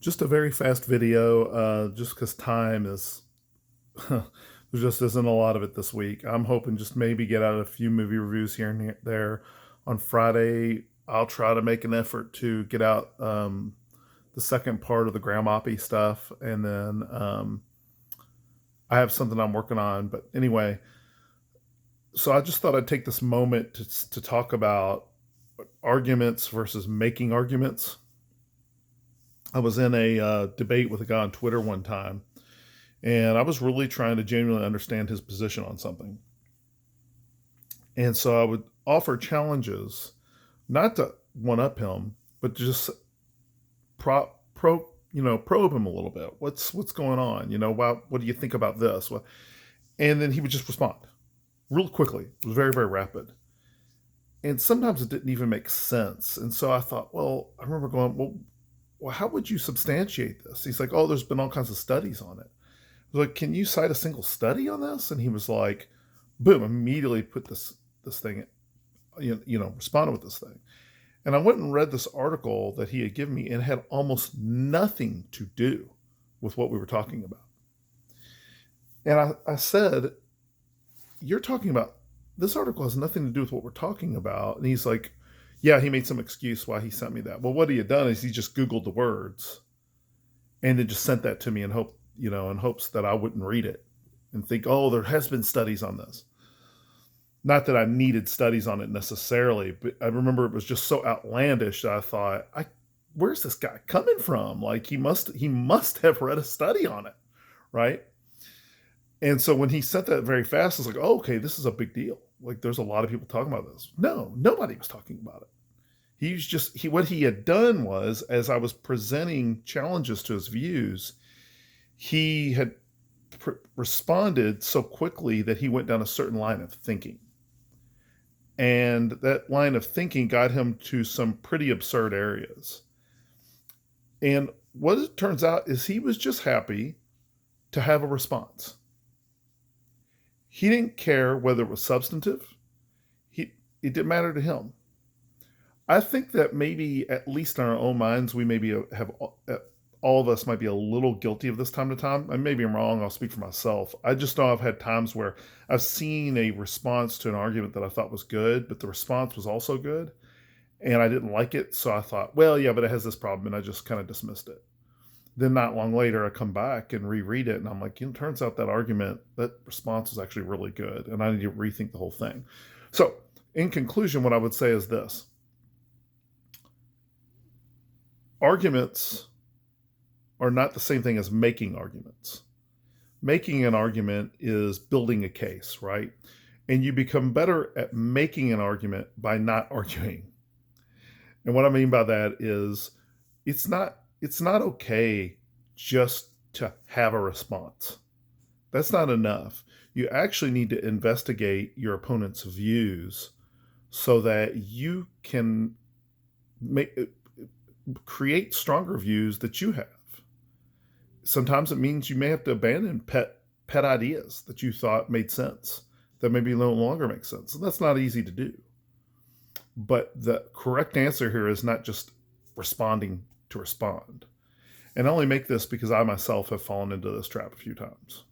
Just a very fast video, just because time is there just isn't a lot of it this week. I'm hoping just maybe get out a few movie reviews here and there. On Friday, I'll try to make an effort to get out the second part of the Grandmoppy stuff, and then I have something I'm working on. But anyway, so I just thought I'd take this moment to talk about arguments versus making arguments. I was in a debate with a guy on Twitter one time, and I was really trying to genuinely understand his position on something. And so I would offer challenges, not to one up him, but just probe him a little bit. What's going on? What do you think about this? And then he would just respond real quickly. It was very, very rapid. And sometimes it didn't even make sense. And so I thought, well, I remember going, well, how would you substantiate this? He's like, oh, there's been all kinds of studies on it. I was like, can you cite a single study on this? And he was like, boom, immediately put this thing, responded with this thing. And I went and read this article that he had given me, and it had almost nothing to do with what we were talking about. And I said, you're talking about, this article has nothing to do with what we're talking about. And he's like, yeah, he made some excuse why he sent me that. Well, what he had done is he just Googled the words and then just sent that to me in hopes that I wouldn't read it and think, oh, there has been studies on this. Not that I needed studies on it necessarily, but I remember it was just so outlandish that I thought, where's this guy coming from? Like he must have read a study on it, right? And so when he sent that very fast, I was like, oh, okay, this is a big deal. Like there's a lot of people talking about this. No, nobody was talking about it. What he had done was, as I was presenting challenges to his views, he had responded so quickly that he went down a certain line of thinking. And that line of thinking got him to some pretty absurd areas. And what it turns out is he was just happy to have a response. He didn't care whether it was substantive. It didn't matter to him. I think that maybe, at least in our own minds, we maybe have all of us might be a little guilty of this time to time. And maybe I'm wrong. I'll speak for myself. I just know I've had times where I've seen a response to an argument that I thought was good, but the response was also good, and I didn't like it. So I thought, well, yeah, but it has this problem, and I just kind of dismissed it. Then not long later, I come back and reread it, and I'm like, it turns out that response was actually really good, and I need to rethink the whole thing. So in conclusion, what I would say is this. Arguments are not the same thing as making arguments. Making an argument is building a case, right? And you become better at making an argument by not arguing. And what I mean by that is it's not okay just to have a response. That's not enough. You actually need to investigate your opponent's views so that you can create stronger views that you have. Sometimes it means you may have to abandon pet ideas that you thought made sense that maybe no longer make sense. And that's not easy to do. But the correct answer here is not just responding to respond. And I only make this because I myself have fallen into this trap a few times.